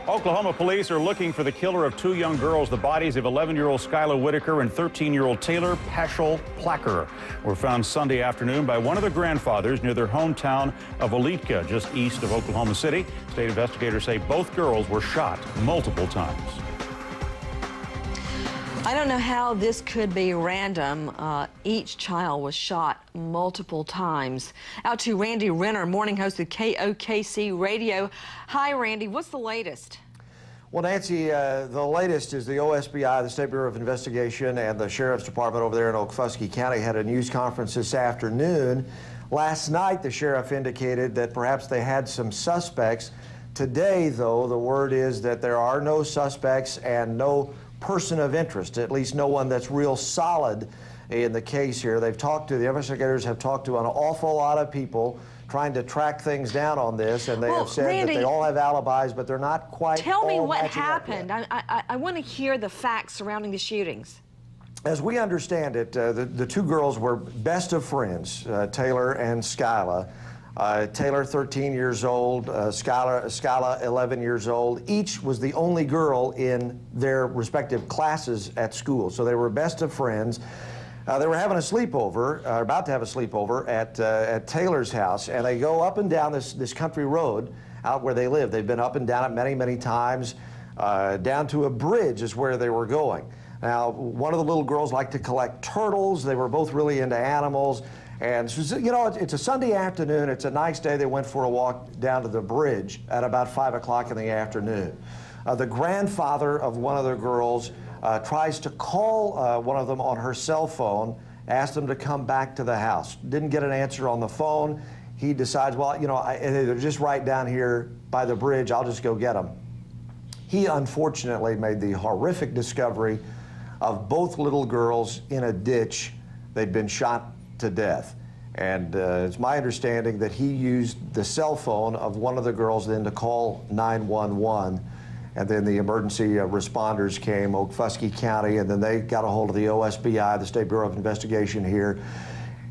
Oklahoma police are looking for the killer of two young girls. The bodies of 11-year-old Skylar Whitaker and 13-year-old Taylor Paschal Placker were found Sunday afternoon by one of their grandfathers near their hometown of Olitka, just east of Oklahoma City. State investigators say both girls were shot multiple times. I don't know how this could be random. Each child was shot multiple times. Out to Randy Renner, morning host with KOKC Radio. Hi, Randy. What's the latest? Well, Nancy, the latest is the OSBI, the State Bureau of Investigation, and the Sheriff's Department over there in Okfuskee County had a news conference this afternoon. Last night, the sheriff indicated that perhaps they had some suspects. Today, though, the word is that there are no suspects and no person of interest, at least no one that's real solid in the case here. The investigators have talked to an awful lot of people trying to track things down on this, and they have said Randy, that they all have alibis, but they're not quite Tell me all what matching up happened. yet. I want to hear the facts surrounding the shootings. As we understand it, the two girls were best of friends, Taylor and Skyla. Taylor, 13 years old, Skyla, 11 years old. Each was the only girl in their respective classes at school, so they were best of friends. They were having a sleepover, about to have a sleepover at Taylor's house, and they go up and down this country road out where they live. They've been up and down it many, many times. Down to a bridge is where they were going. Now, one of the little girls liked to collect turtles. They were both really into animals. And, you know, it's a Sunday afternoon. It's a nice day. They went for a walk down to the bridge at about 5 o'clock in the afternoon. The grandfather of one of the girls tries to call one of them on her cell phone, asked them to come back to the house. Didn't get an answer on the phone. He decides, well, you know, they're just right down here by the bridge. I'll just go get them. He unfortunately made the horrific discovery of both little girls in a ditch. They'd been shot to death. And it's my understanding that he used the cell phone of one of the girls then to call 911. And then the emergency responders came, Okfuskee County, and then they got a hold of the OSBI, the State Bureau of Investigation here.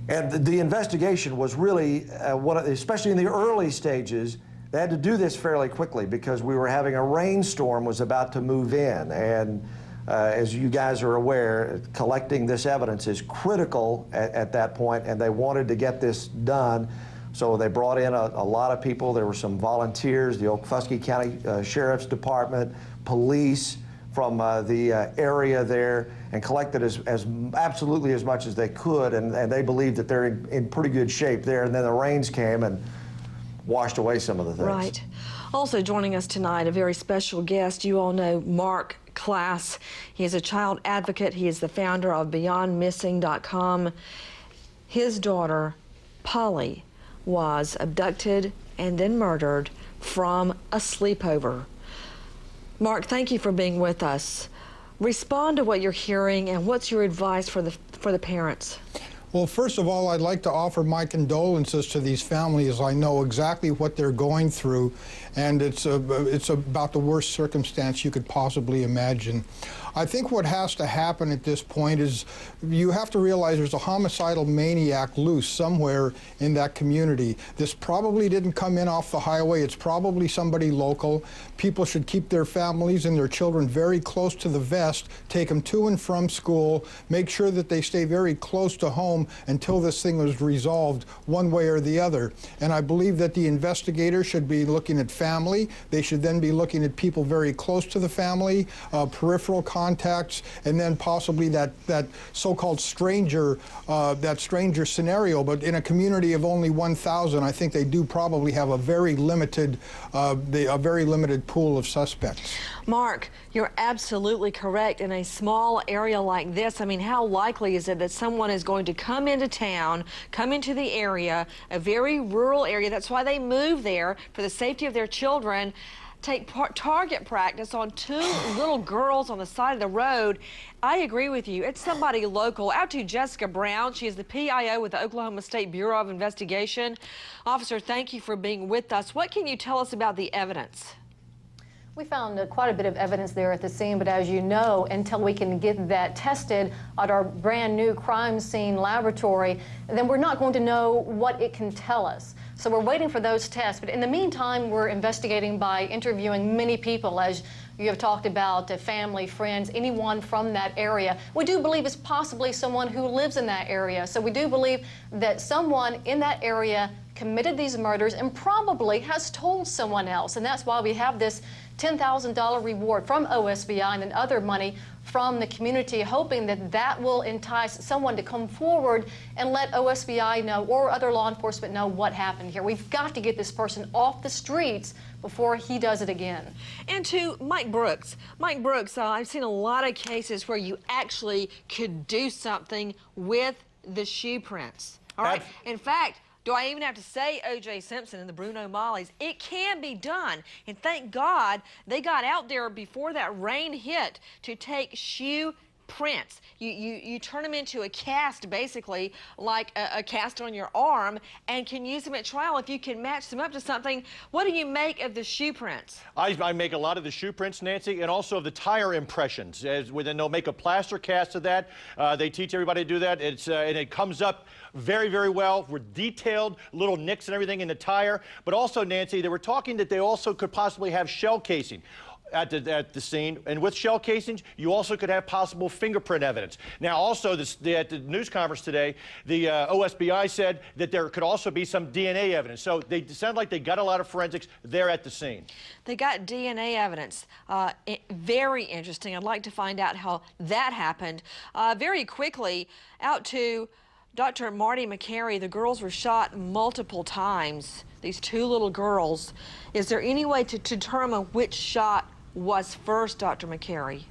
And the investigation was really, especially in the early stages, they had to do this fairly quickly because we were having a rainstorm was about to move in. And as you guys are aware, collecting this evidence is critical at that point, and they wanted to get this done. So they brought in a lot of people. There were some volunteers, the Okfuskee County Sheriff's Department, police from the area there, and collected absolutely as much as they could, and they believe that they're in pretty good shape there. And then the rains came and washed away some of the things. Right. Also joining us tonight, a very special guest. You all know Mark Class. He is a child advocate. He is the founder of BeyondMissing.com. His daughter, Polly, was abducted and then murdered from a sleepover. Mark, thank you for being with us. Respond to what you're hearing, and what's your advice for the parents? Well, first of all, I'd like to offer my condolences to these families. I know exactly what they're going through, and it's about the worst circumstance you could possibly imagine. I think what has to happen at this point is you have to realize there's a homicidal maniac loose somewhere in that community. This probably didn't come in off the highway. It's probably somebody local. People should keep their families and their children very close to the vest, take them to and from school, make sure that they stay very close to home until this thing was resolved one way or the other. And I believe that the investigators should be looking at family. They should then be looking at people very close to the family, peripheral contacts, and then possibly that so-called stranger, that stranger scenario. But in a community of only 1,000, I think they do probably have a very limited pool of suspects. Mark, you're absolutely correct. In a small area like this, I mean, how likely is it that someone is going to come into town, come into the area, a very rural area? That's why they move there, for the safety of their children, take target practice on two little girls on the side of the road. I agree with you. It's somebody local. Out to Jessica Brown. She is the PIO with the Oklahoma State Bureau of Investigation. Officer, thank you for being with us. What can you tell us about the evidence? We found quite a bit of evidence there at the scene, but as you know, until we can get that tested at our brand new crime scene laboratory, then we're not going to know what it can tell us. So we're waiting for those tests. But in the meantime, we're investigating by interviewing many people, as you have talked about, family, friends, anyone from that area. We do believe it's possibly someone who lives in that area. So we do believe that someone in that area committed these murders and probably has told someone else. And that's why we have this $10,000 reward from OSBI and then other money from the community, hoping that that will entice someone to come forward and let OSBI know or other law enforcement know what happened here. We've got to get this person off the streets before he does it again. And to Mike Brooks. Mike Brooks, I've seen a lot of cases where you actually could do something with the shoe prints. All right? In fact, do I even have to say O.J. Simpson and the Bruno Mollies? It can be done. And thank God they got out there before that rain hit to take shoe prints. You turn them into a cast, basically, like a cast on your arm, and can use them at trial if you can match them up to something. What do you make of the shoe prints? I make a lot of the shoe prints, Nancy, and also of the tire impressions. Then they'll make a plaster cast of that. They teach everybody to do that. And it comes up very, very well with detailed little nicks and everything in the tire. But also, Nancy, they were talking that they also could possibly have shell casing at the scene, and with shell casings, you also could have possible fingerprint evidence. Now, also, at the news conference today, the OSBI said that there could also be some DNA evidence. So they sound like they got a lot of forensics there at the scene. They got DNA evidence. Very interesting. I'd like to find out how that happened. Very quickly, out to Dr. Marty McCary. The girls were shot multiple times, these two little girls. Is there any way to determine which shot was first, Dr. McCary?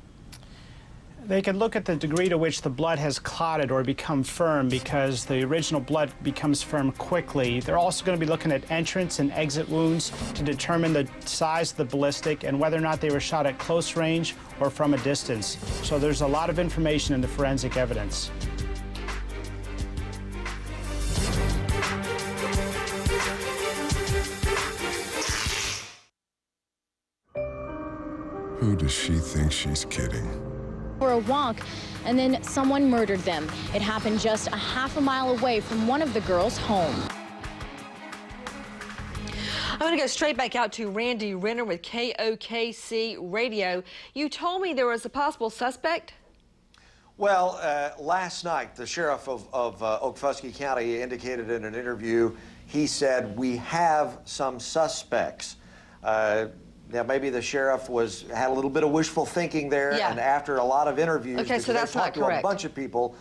They can look at the degree to which the blood has clotted or become firm, because the original blood becomes firm quickly. They're also going to be looking at entrance and exit wounds to determine the size of the ballistic and whether or not they were shot at close range or from a distance. So there's a lot of information in the forensic evidence. Who does she think she's kidding? For a walk, and then someone murdered them. It happened just a half a mile away from one of the girls' home. I'm going to go straight back out to Randy Renner with KOKC Radio. You told me there was a possible suspect? Well, last night, the sheriff of Okfuskee County indicated in an interview, he said, we have some suspects. Now, maybe the sheriff had a little bit of wishful thinking there, and after a lot of interviews, okay, so that's talked to a bunch of people,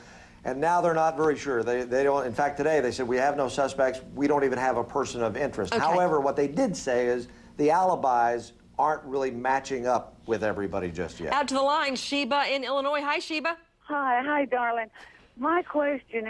and now they're not very sure. They don't. In fact, today they said we have no suspects. We don't even have a person of interest. Okay. However, what they did say is the alibis aren't really matching up with everybody just yet. Out to the line, Sheba in Illinois. Hi, Sheba. Hi, darling. My question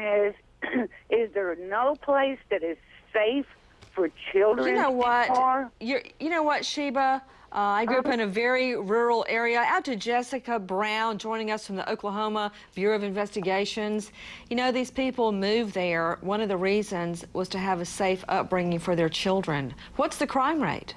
is there no place that is safe for children? You know what? You know what, Sheba? I grew up in a very rural area. Out to Jessica Brown, joining us from the Oklahoma Bureau of Investigations. You know, these people moved there. One of the reasons was to have a safe upbringing for their children. What's the crime rate?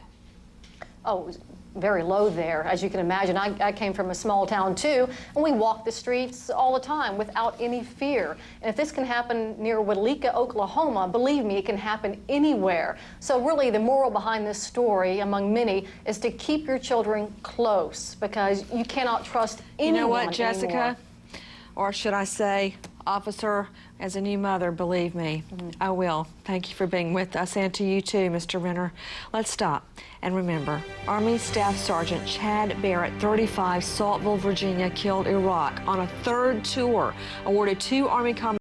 Oh, it was very low there, as you can imagine. I came from a small town too, and we walked the streets all the time without any fear. And if this can happen near Walika, Oklahoma, believe me, it can happen anywhere. So really the moral behind this story, among many, is to keep your children close, because you cannot trust anyone. You know what, Jessica? Anymore. Or should I say, officer, as a new mother, believe me, I will. Thank you for being with us, and to you too, Mr. Renner. Let's stop and remember, Army Staff Sergeant Chad Barrett, 35, Saltville, Virginia, killed Iraq on a third tour, awarded 2 Army Combat